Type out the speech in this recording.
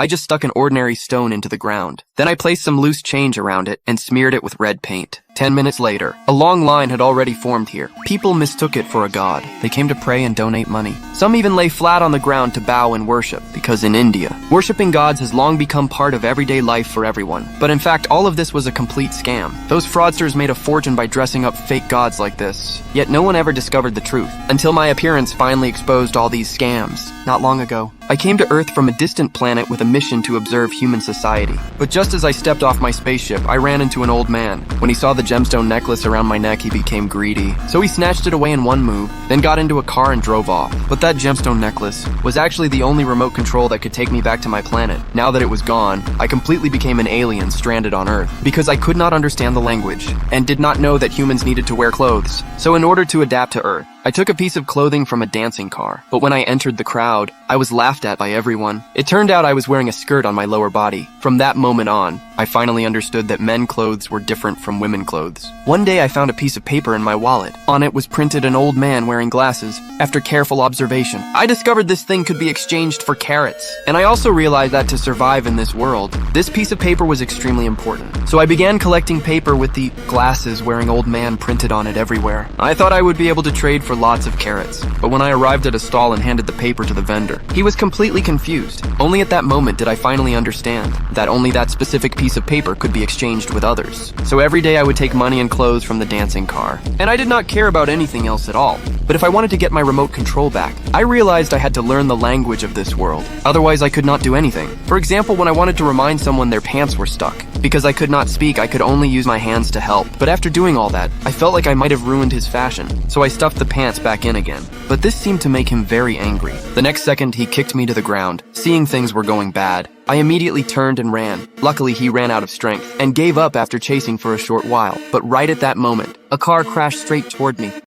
I just stuck an ordinary stone into the ground. Then I placed some loose change around it and smeared it with red paint. 10 minutes later, a long line had already formed here. People mistook it for a god. They came to pray and donate money. Some even lay flat on the ground to bow and worship, because in India, worshipping gods has long become part of everyday life for everyone. But in fact, all of this was a complete scam. Those fraudsters made a fortune by dressing up fake gods like this. Yet no one ever discovered the truth, until my appearance finally exposed all these scams, not long ago. I came to Earth from a distant planet with a mission to observe human society. But just as I stepped off my spaceship, I ran into an old man. When he saw the gemstone necklace around my neck, he became greedy. So he snatched it away in one move, then got into a car and drove off. But that gemstone necklace was actually the only remote control that could take me back to my planet. Now that it was gone, I completely became an alien stranded on Earth, because I could not understand the language, and did not know that humans needed to wear clothes. So in order to adapt to Earth, I took a piece of clothing from a dancing car, but when I entered the crowd, I was laughed at by everyone. It turned out I was wearing a skirt on my lower body. From that moment on, I finally understood that men clothes were different from women clothes. One day I found a piece of paper in my wallet. On it was printed an old man wearing glasses. After careful observation, I discovered this thing could be exchanged for carrots. And I also realized that to survive in this world, this piece of paper was extremely important. So I began collecting paper with the glasses wearing old man printed on it everywhere. I thought I would be able to trade for lots of carrots. But when I arrived at a stall and handed the paper to the vendor, he was completely confused. Only at that moment did I finally understand that only that specific piece of paper could be exchanged with others. So every day I would take money and clothes from the dancing car. And I did not care about anything else at all. But if I wanted to get my remote control back, I realized I had to learn the language of this world. Otherwise I could not do anything. For example, when I wanted to remind someone their pants were stuck. Because I could not speak, I could only use my hands to help. But after doing all that, I felt like I might have ruined his fashion. So I stuffed the pants back in again. But this seemed to make him very angry. The next second, he kicked me to the ground. Seeing things were going bad, I immediately turned and ran. Luckily, he ran out of strength and gave up after chasing for a short while. But right at that moment, a car crashed straight toward me.